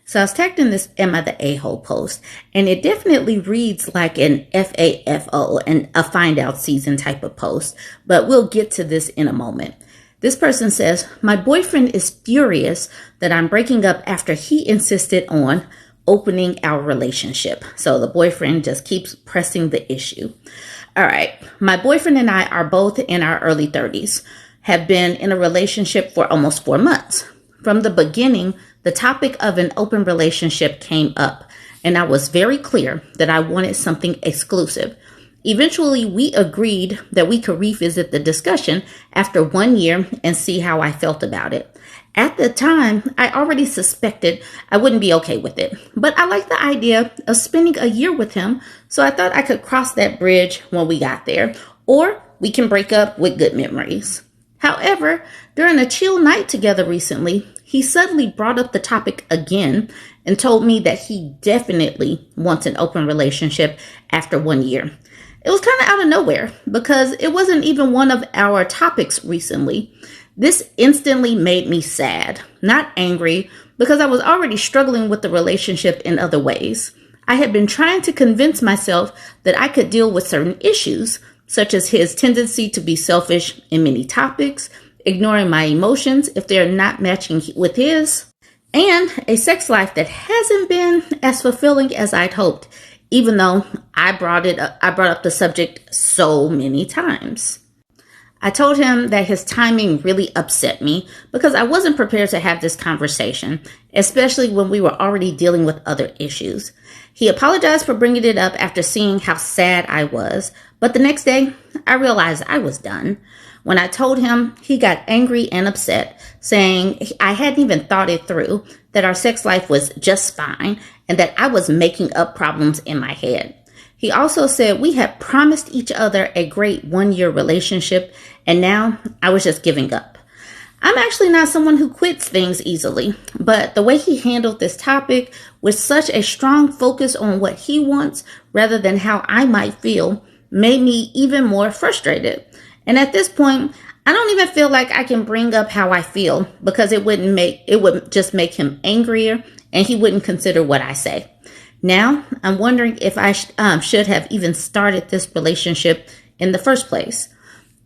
So I was tagged in this Am I the A-hole post, and it definitely reads like an FAFO and a find out season type of post, but we'll get to this in a moment. This person says, my boyfriend is furious that I'm breaking up after he insisted on opening our relationship. So the boyfriend just keeps pressing the issue. All right. My boyfriend and I are both in our early 30s, have been in a relationship for almost 4 months. From the beginning, the topic of an open relationship came up, and I was very clear that I wanted something exclusive. Eventually, we agreed that we could revisit the discussion after 1 year and see how I felt about it. At the time, I already suspected I wouldn't be okay with it, but I liked the idea of spending a year with him, so I thought I could cross that bridge when we got there, or we can break up with good memories. However, during a chill night together recently, he suddenly brought up the topic again and told me that he definitely wants an open relationship after 1 year. It was kind of out of nowhere because it wasn't even one of our topics recently. This instantly made me sad, not angry, because I was already struggling with the relationship in other ways. I had been trying to convince myself that I could deal with certain issues, such as his tendency to be selfish in many topics, ignoring my emotions if they're not matching with his, and a sex life that hasn't been as fulfilling as I'd hoped, even though I brought up the subject so many times. I told him that his timing really upset me because I wasn't prepared to have this conversation, especially when we were already dealing with other issues. He apologized for bringing it up after seeing how sad I was, but the next day, I realized I was done. When I told him, he got angry and upset, saying I hadn't even thought it through, that our sex life was just fine, and that I was making up problems in my head. He also said we had promised each other a great 1 year relationship, and now I was just giving up. I'm actually not someone who quits things easily, but the way he handled this topic with such a strong focus on what he wants rather than how I might feel made me even more frustrated. And at this point, I don't even feel like I can bring up how I feel because it would just make him angrier and he wouldn't consider what I say. Now, I'm wondering if I should have even started this relationship in the first place.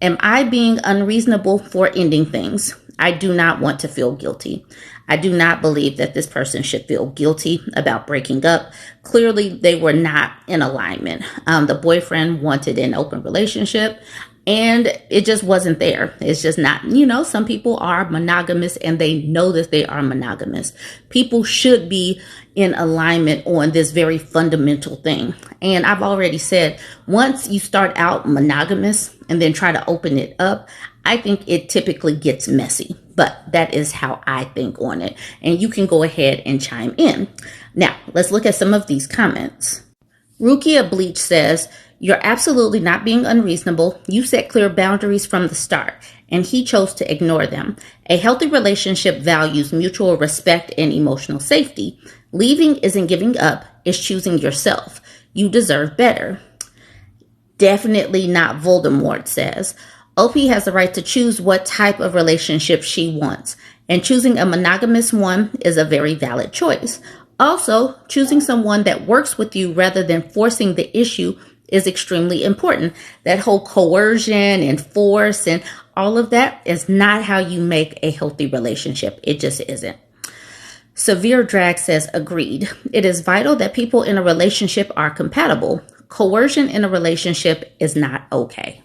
Am I being unreasonable for ending things? I do not want to feel guilty. I do not believe that this person should feel guilty about breaking up. Clearly, they were not in alignment. The boyfriend wanted an open relationship, and it just wasn't there. It's just not, some people are monogamous and they know that they are monogamous. People should be in alignment on this very fundamental thing. And I've already said, once you start out monogamous and then try to open it up, I think it typically gets messy. But that is how I think on it. And you can go ahead and chime in. Now, let's look at some of these comments. Rukia Bleach says, you're absolutely not being unreasonable. You set clear boundaries from the start, and he chose to ignore them. A healthy relationship values mutual respect and emotional safety. Leaving isn't giving up, it's choosing yourself. You deserve better. Definitely not Voldemort says. OP has the right to choose what type of relationship she wants, and choosing a monogamous one is a very valid choice. Also, choosing someone that works with you rather than forcing the issue is extremely important. That whole coercion and force and all of that is not how you make a healthy relationship. It just isn't. Severe Drag says, agreed. It is vital that people in a relationship are compatible. Coercion in a relationship is not okay.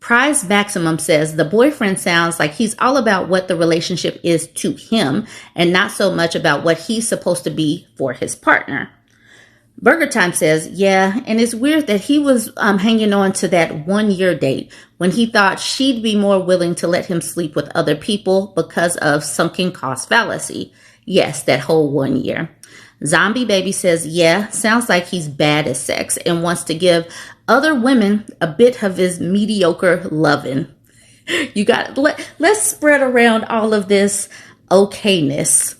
Prize Maximum says, the boyfriend sounds like he's all about what the relationship is to him and not so much about what he's supposed to be for his partner. Burger Time says, yeah, and it's weird that he was hanging on to that 1 year date when he thought she'd be more willing to let him sleep with other people because of sunken cost fallacy. Yes, that whole 1 year. Zombie Baby says, yeah, sounds like he's bad at sex and wants to give other women a bit of his mediocre loving. Let's spread around all of this okayness.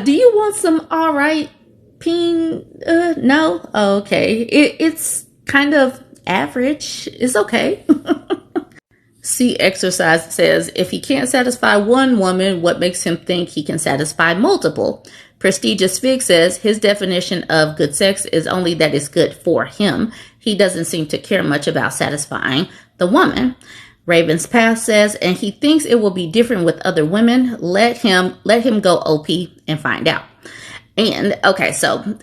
Do you want some all right peen? No? Okay. It's kind of average. It's okay. C exercise says, if he can't satisfy one woman, what makes him think he can satisfy multiple? Prestigious Fig says his definition of good sex is only that it's good for him. He doesn't seem to care much about satisfying the woman. Raven's Path says, and he thinks it will be different with other women. Let him go OP and find out. And okay, so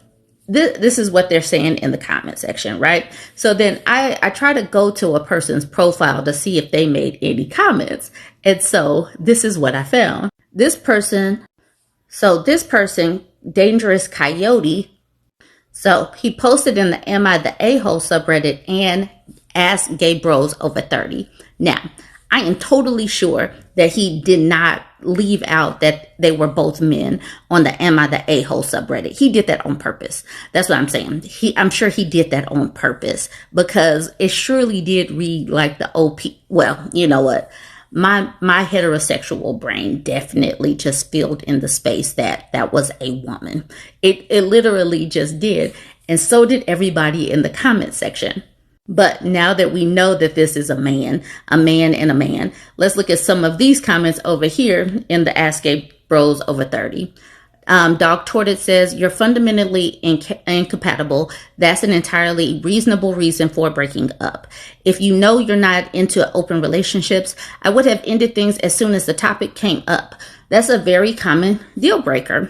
this is what they're saying in the comment section, right? So then I try to go to a person's profile to see if they made any comments. And so this is what I found. This person, Dangerous Coyote, so he posted in the Am I the A-hole subreddit and asked gay bros over 30. Now, I am totally sure that he did not leave out that they were both men on the Am I the A-hole subreddit. He did that on purpose. That's what I'm saying. I'm sure he did that on purpose because it surely did read like the OP. Well, you know what? My heterosexual brain definitely just filled in the space that was a woman. It literally just did. And so did everybody in the comment section. But now that we know that this is a man and a man, let's look at some of these comments over here in the Ask Gay Bros over 30. Dog Tortoise says, you're fundamentally incompatible. That's an entirely reasonable reason for breaking up. If you know you're not into open relationships, I would have ended things as soon as the topic came up. That's a very common deal breaker.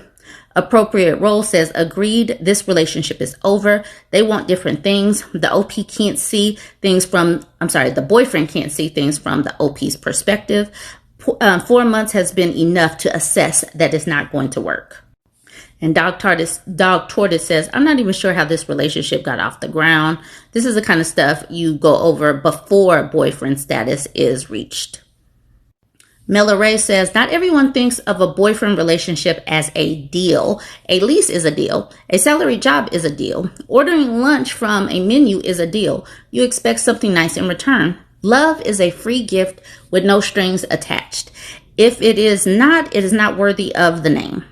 Appropriate Role says, agreed, this relationship is over. They want different things. The boyfriend can't see things from the OP's perspective. 4 months has been enough to assess that it's not going to work. And Dog Tortoise says, I'm not even sure how this relationship got off the ground. This is the kind of stuff you go over before boyfriend status is reached. Miller Ray says, not everyone thinks of a boyfriend relationship as a deal. A lease is a deal. A salary job is a deal. Ordering lunch from a menu is a deal. You expect something nice in return. Love is a free gift with no strings attached. If it is not worthy of the name.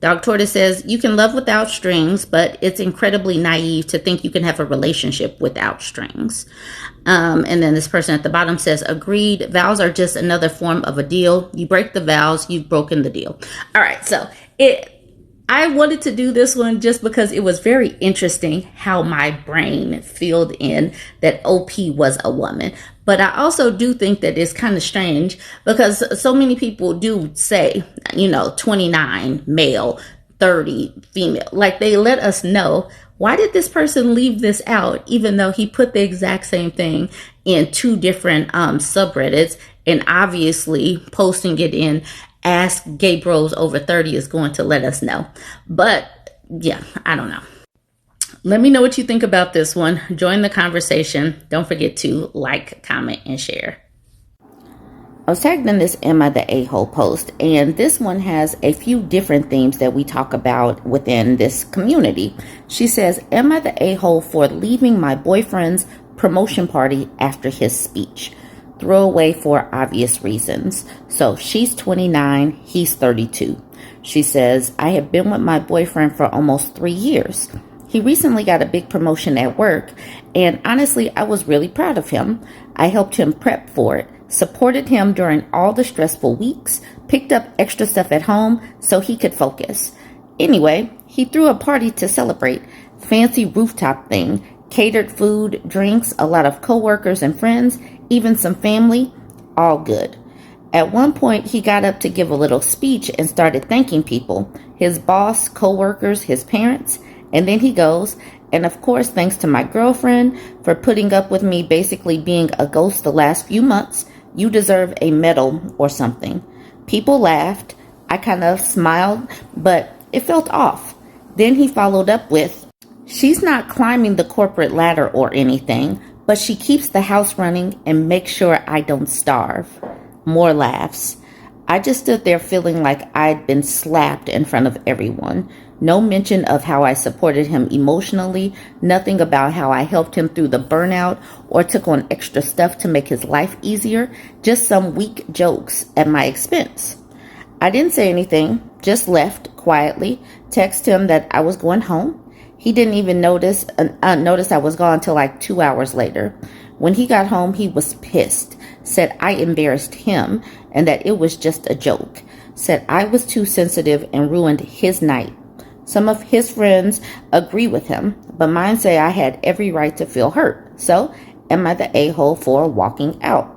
Dog Tortoise says, you can love without strings, but it's incredibly naive to think you can have a relationship without strings. And then this person at the bottom says, agreed, vows are just another form of a deal. You break the vows, you've broken the deal. All right, so I wanted to do this one just because it was very interesting how my brain filled in that OP was a woman. But I also do think that it's kind of strange because so many people do say, 29 male, 30 female. Like they let us know, why did this person leave this out even though he put the exact same thing in 2 different subreddits, and obviously posting it in Ask Gay Bros over 30 is going to let us know. But yeah, I don't know. Let me know what you think about this one. Join the conversation. Don't forget to like, comment, and share. I was tagged in this Am I the A-hole post, and this one has a few different themes that we talk about within this community. She says, am I the a-hole for leaving my boyfriend's promotion party after his speech? Throwaway for obvious reasons. So she's 29, he's 32. She says, I have been with my boyfriend for almost 3 years. He recently got a big promotion at work, and honestly, I was really proud of him. I helped him prep for it, supported him during all the stressful weeks, picked up extra stuff at home so he could focus. Anyway, he threw a party to celebrate, fancy rooftop thing, catered food, drinks, a lot of coworkers and friends, even some family, all good. At one point, he got up to give a little speech and started thanking people, his boss, coworkers, his parents, and then he goes, and of course, thanks to my girlfriend for putting up with me basically being a ghost the last few months, you deserve a medal or something. People laughed. I kind of smiled, but it felt off. Then he followed up with, she's not climbing the corporate ladder or anything, but she keeps the house running and makes sure I don't starve. More laughs. I just stood there feeling like I'd been slapped in front of everyone. No mention of how I supported him emotionally, nothing about how I helped him through the burnout or took on extra stuff to make his life easier, just some weak jokes at my expense. I didn't say anything, just left quietly, texted him that I was going home. He didn't even notice I was gone till like 2 hours later. When he got home, he was pissed, Said I embarrassed him and that it was just a joke. Said I was too sensitive and ruined his night. Some of his friends agree with him, but mine say I had every right to feel hurt. So, am I the a-hole for walking out?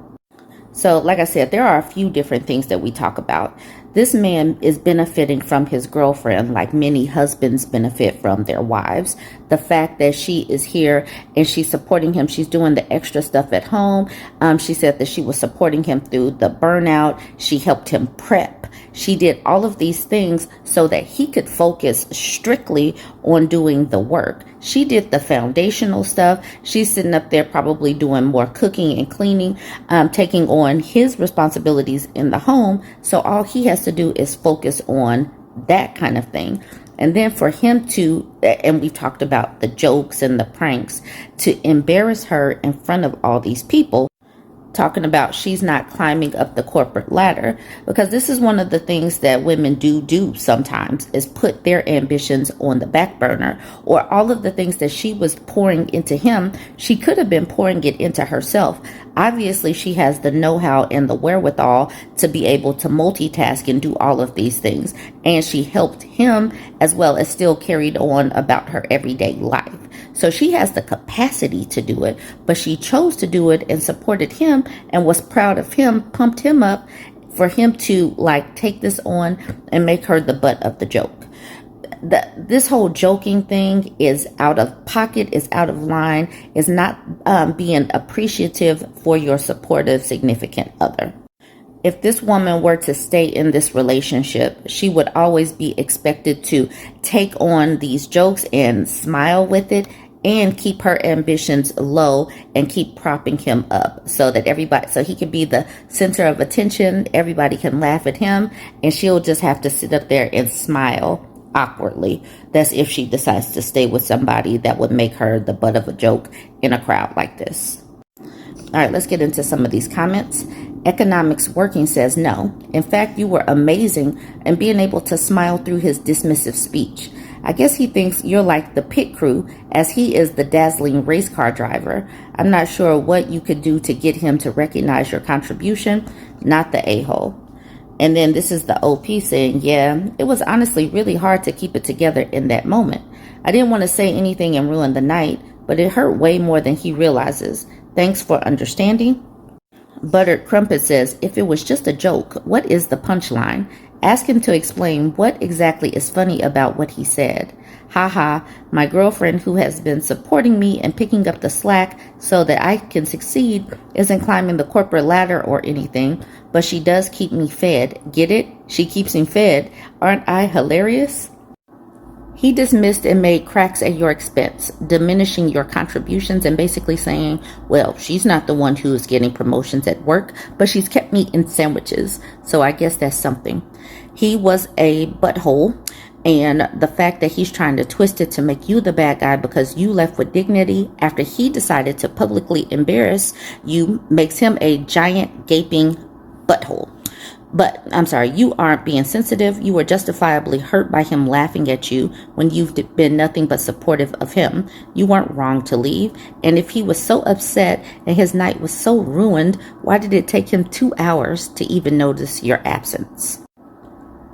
So, like I said, there are a few different things that we talk about. This man is benefiting from his girlfriend like many husbands benefit from their wives. The fact that she is here and she's supporting him, she's doing the extra stuff at home. She said that she was supporting him through the burnout. She helped him prep. She did all of these things so that he could focus strictly on doing the work. She did the foundational stuff. She's sitting up there probably doing more cooking and cleaning, taking on his responsibilities in the home. So all he has to do is focus on that kind of thing. And then for him to, and we've talked about the jokes and the pranks, to embarrass her in front of all these people, talking about she's not climbing up the corporate ladder, because this is one of the things that women do sometimes, is put their ambitions on the back burner, or all of the things that she was pouring into him, she could have been pouring it into herself. Obviously, she has the know-how and the wherewithal to be able to multitask and do all of these things. And she helped him as well as still carried on about her everyday life. So she has the capacity to do it, but she chose to do it and supported him and was proud of him, pumped him up for him to take this on and make her the butt of the joke. This whole joking thing is out of pocket, is out of line, is not being appreciative for your supportive significant other. If this woman were to stay in this relationship, she would always be expected to take on these jokes and smile with it and keep her ambitions low and keep propping him up so he can be the center of attention. Everybody can laugh at him and she'll just have to sit up there and smile awkwardly. That's if she decides to stay with somebody that would make her the butt of a joke in a crowd like this. All right, let's get into some of these comments. Economics Working says no. In fact, you were amazing in being able to smile through his dismissive speech. I guess he thinks you're like the pit crew as he is the dazzling race car driver. I'm not sure what you could do to get him to recognize your contribution, not the a-hole. And then this is the OP saying, yeah, it was honestly really hard to keep it together in that moment. I didn't want to say anything and ruin the night, but it hurt way more than he realizes. Thanks for understanding. Buttered Crumpet says, if it was just a joke, what is the punchline? Ask him to explain what exactly is funny about what he said. Haha, my girlfriend who has been supporting me and picking up the slack so that I can succeed isn't climbing the corporate ladder or anything, but she does keep me fed. Get it? She keeps him fed. Aren't I hilarious? He dismissed and made cracks at your expense, diminishing your contributions and basically saying, well, she's not the one who is getting promotions at work, but she's kept me in sandwiches. So I guess that's something. He was a butthole, and the fact that he's trying to twist it to make you the bad guy because you left with dignity after he decided to publicly embarrass you makes him a giant gaping butthole. But I'm sorry, you aren't being sensitive. You were justifiably hurt by him laughing at you when you've been nothing but supportive of him. You weren't wrong to leave. And if he was so upset and his night was so ruined, why did it take him 2 hours to even notice your absence?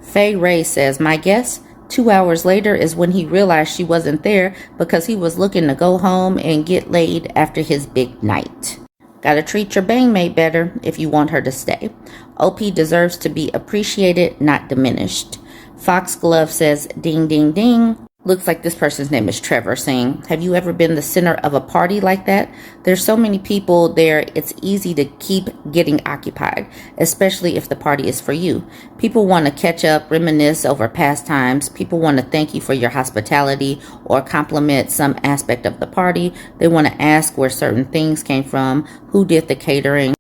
Faye Ray says, my guess, 2 hours later is when he realized she wasn't there because he was looking to go home and get laid after his big night. Gotta treat your bangmate better if you want her to stay. OP deserves to be appreciated, not diminished. Foxglove says, ding, ding, ding. Looks like this person's name is Trevor, saying, have you ever been the center of a party like that? There's so many people there, it's easy to keep getting occupied, especially if the party is for you. People want to catch up, reminisce over past times. People want to thank you for your hospitality or compliment some aspect of the party. They want to ask where certain things came from, who did the catering,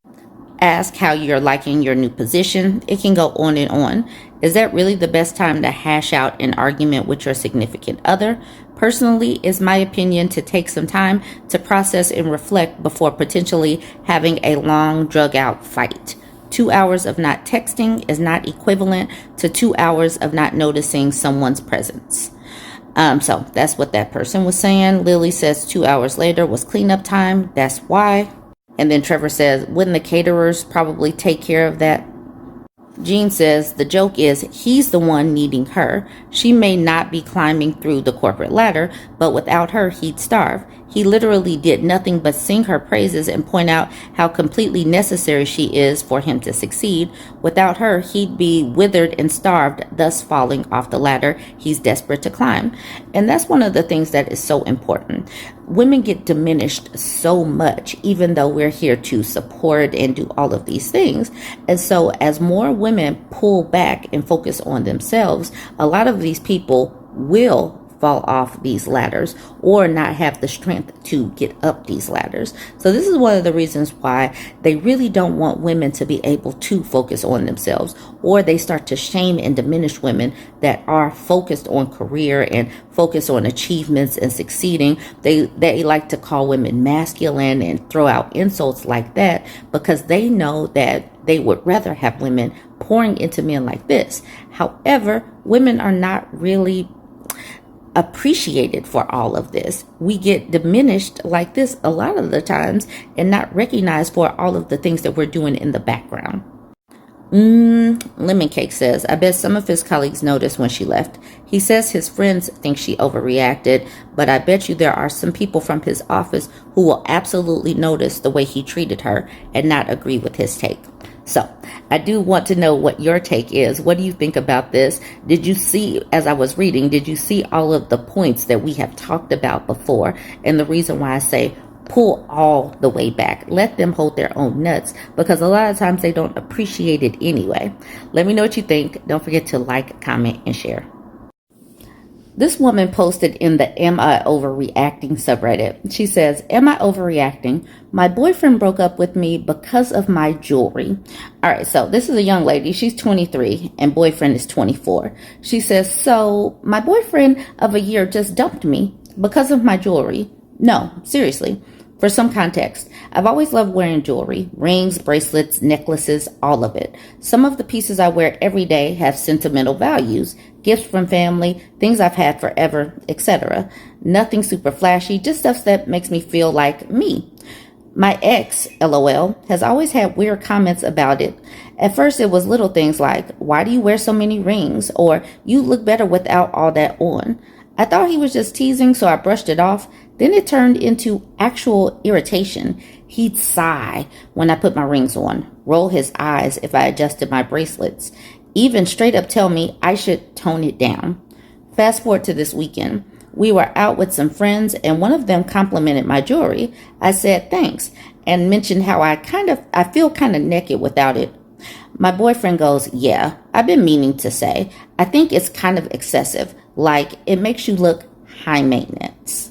ask how you're liking your new position. It can go on and on. Is that really the best time to hash out an argument with your significant other? Personally, it's my opinion to take some time to process and reflect before potentially having a long, drug-out fight. 2 hours of not texting is not equivalent to 2 hours of not noticing someone's presence. So that's what that person was saying. Lily says 2 hours later was cleanup time. That's why. And then Trevor says, wouldn't the caterers probably take care of that? Jean says the joke is he's the one needing her. She may not be climbing through the corporate ladder, but without her, he'd starve. He literally did nothing but sing her praises and point out how completely necessary she is for him to succeed. Without her, he'd be withered and starved, thus falling off the ladder he's desperate to climb. And that's one of the things that is so important. Women get diminished so much, even though we're here to support and do all of these things. And so as more women pull back and focus on themselves, a lot of these people will fall off these ladders or not have the strength to get up these ladders. So this is one of the reasons why they really don't want women to be able to focus on themselves, or they start to shame and diminish women that are focused on career and focused on achievements and succeeding. They like to call women masculine and throw out insults like that because they know that they would rather have women pouring into men like this. However, women are not really appreciated for all of this. We get diminished like this a lot of the times and not recognized for all of the things that we're doing in the background. Lemon Cake says, I bet some of his colleagues noticed when she left. He says his friends think she overreacted, but I bet you there are some people from his office who will absolutely notice the way he treated her and not agree with his take. So I do want to know what your take is. What do you think about this? Did you see, as I was reading, did you see all of the points that we have talked about before? And the reason why I say pull all the way back, let them hold their own nuts, because a lot of times they don't appreciate it anyway. Let me know what you think. Don't forget to like, comment, and share. This woman posted in the Am I Overreacting subreddit. She says, am I overreacting? My boyfriend broke up with me because of my jewelry. All right, so this is a young lady. She's 23 and boyfriend is 24. She says, so my boyfriend of a year just dumped me because of my jewelry. No, seriously. For some context, I've always loved wearing jewelry, rings, bracelets, necklaces, all of it. Some of the pieces I wear every day have sentimental values, gifts from family, things I've had forever, etc. Nothing super flashy, just stuff that makes me feel like me. My ex, LOL, has always had weird comments about it. At first, it was little things like, why do you wear so many rings? Or, you look better without all that on. I thought he was just teasing, so I brushed it off. Then it turned into actual irritation. He'd sigh when I put my rings on, roll his eyes if I adjusted my bracelets, even straight up tell me I should tone it down. Fast forward to this weekend. We were out with some friends and one of them complimented my jewelry. I said thanks and mentioned how I feel kind of naked without it. My boyfriend goes, yeah, I've been meaning to say, I think it's kind of excessive, like it makes you look high maintenance.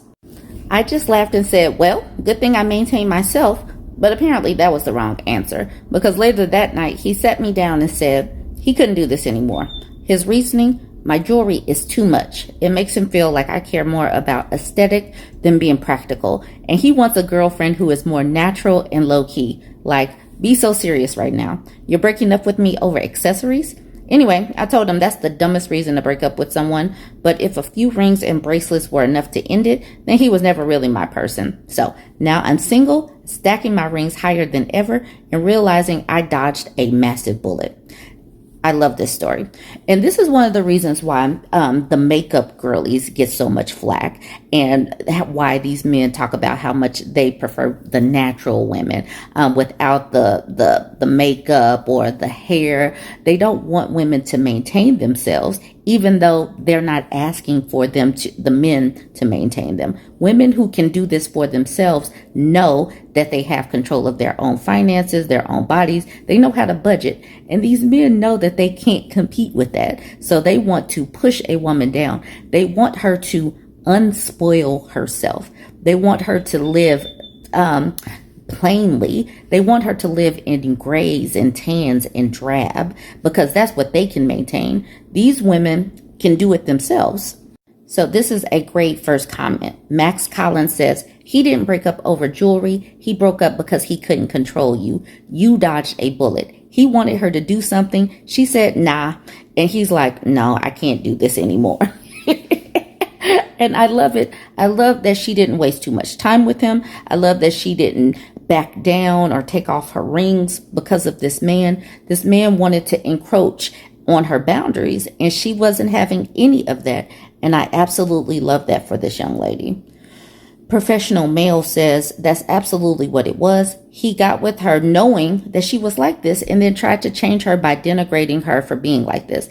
I just laughed and said, well, good thing I maintain myself, but apparently that was the wrong answer, because later that night he sat me down and said he couldn't do this anymore. His reasoning, my jewelry is too much. It makes him feel like I care more about aesthetic than being practical, and he wants a girlfriend who is more natural and low-key, like, be so serious right now. You're breaking up with me over accessories? Anyway, I told him that's the dumbest reason to break up with someone, but if a few rings and bracelets were enough to end it, then he was never really my person. So now I'm single, stacking my rings higher than ever, and realizing I dodged a massive bullet. I love this story. And this is one of the reasons why the makeup girlies get so much flack, and why these men talk about how much they prefer the natural women without the makeup or the hair. They don't want women to maintain themselves, even though they're not asking for the men to maintain them. Women who can do this for themselves know that they have control of their own finances, their own bodies. They know how to budget. And these men know that they can't compete with that. So they want to push a woman down. They want her to unspoil herself. They want her to live plainly. They want her to live in grays and tans and drab, because that's what they can maintain. These women can do it themselves. So this is a great first comment. Max Collins says, he didn't break up over jewelry. He broke up because he couldn't control you. You dodged a bullet. He wanted her to do something. She said, nah. And he's like, no, I can't do this anymore. And I love it. I love that she didn't waste too much time with him. I love that she didn't back down or take off her rings because of this man. This man wanted to encroach on her boundaries, and she wasn't having any of that. And I absolutely love that for this young lady. Professional male says that's absolutely what it was. He got with her knowing that she was like this and then tried to change her by denigrating her for being like this.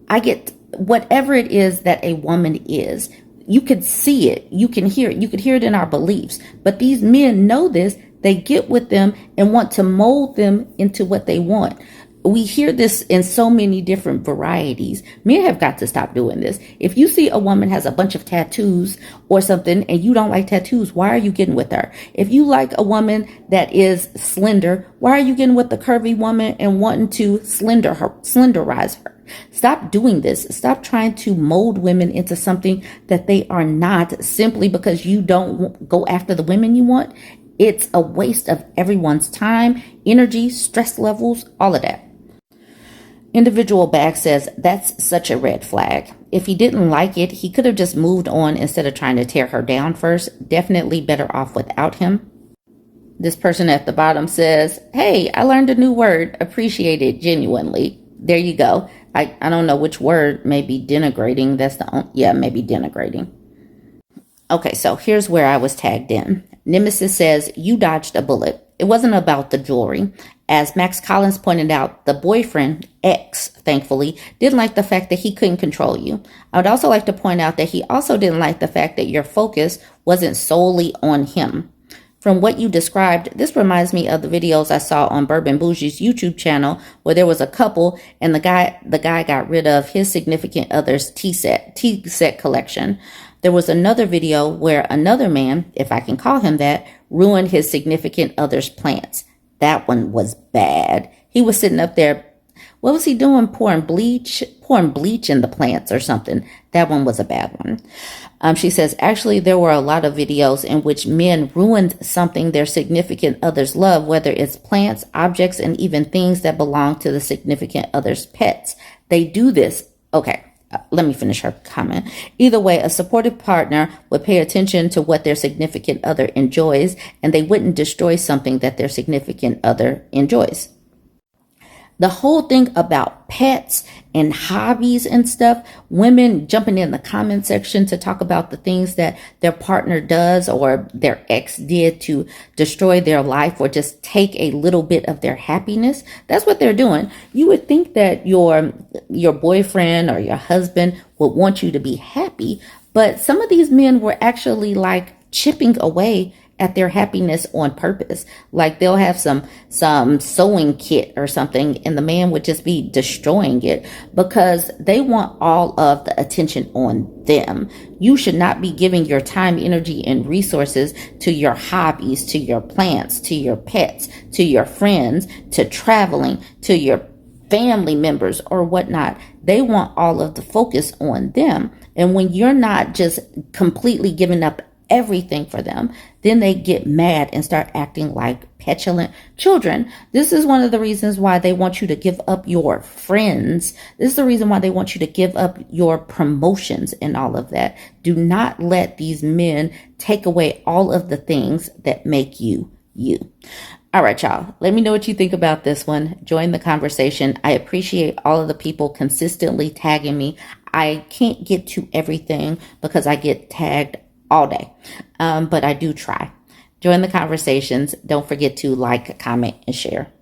I get whatever it is that a woman is. You could see it. You can hear it. You could hear it in our beliefs. But these men know this. They get with them and want to mold them into what they want. We hear this in so many different varieties. Men have got to stop doing this. If you see a woman has a bunch of tattoos or something and you don't like tattoos, why are you getting with her? If you like a woman that is slender, why are you getting with the curvy woman and wanting to slenderize her? Stop doing this. Stop trying to mold women into something that they are not simply because you don't go after the women you want. It's a waste of everyone's time, energy, stress levels, all of that. Individual Bag says that's such a red flag. If he didn't like it, he could have just moved on instead of trying to tear her down first. Definitely better off without him. This person at the bottom says, hey, I learned a new word. Appreciate it genuinely. There you go. I don't know which word, maybe denigrating. Maybe denigrating. Okay, so here's where I was tagged in. Nemesis says, you dodged a bullet. It wasn't about the jewelry. As Max Collins pointed out, the boyfriend, ex, thankfully, didn't like the fact that he couldn't control you. I would also like to point out that he also didn't like the fact that your focus wasn't solely on him. From what you described, this reminds me of the videos I saw on Bourbon Bougie's YouTube channel where there was a couple and the guy got rid of his significant other's tea set collection. There was another video where another man, if I can call him that, ruined his significant other's plants. That one was bad. He was sitting up there. What was he doing? Pouring bleach in the plants or something. That one was a bad one. She says, actually, there were a lot of videos in which men ruined something their significant others love, whether it's plants, objects, and even things that belong to the significant other's pets. They do this. Okay. Let me finish her comment. Either way, a supportive partner would pay attention to what their significant other enjoys, and they wouldn't destroy something that their significant other enjoys. The whole thing about pets and hobbies and stuff, women jumping in the comment section to talk about the things that their partner does or their ex did to destroy their life or just take a little bit of their happiness. That's what they're doing. You would think that your boyfriend or your husband would want you to be happy, but some of these men were actually like chipping away at their happiness on purpose. Like they'll have some sewing kit or something and the man would just be destroying it because they want all of the attention on them. You should not be giving your time, energy, and resources to your hobbies, to your plants, to your pets, to your friends, to traveling, to your family members or whatnot. They want all of the focus on them. And when you're not just completely giving up everything for them, then they get mad and start acting like petulant children. This is one of the reasons why they want you to give up your friends. This is the reason why they want you to give up your promotions and all of that. Do not let these men take away all of the things that make you you. All right, y'all. Let me know what you think about this one. Join the conversation. I appreciate all of the people consistently tagging me. I can't get to everything because I get tagged all day. But I do try. Join the conversations. Don't forget to like, comment, and share.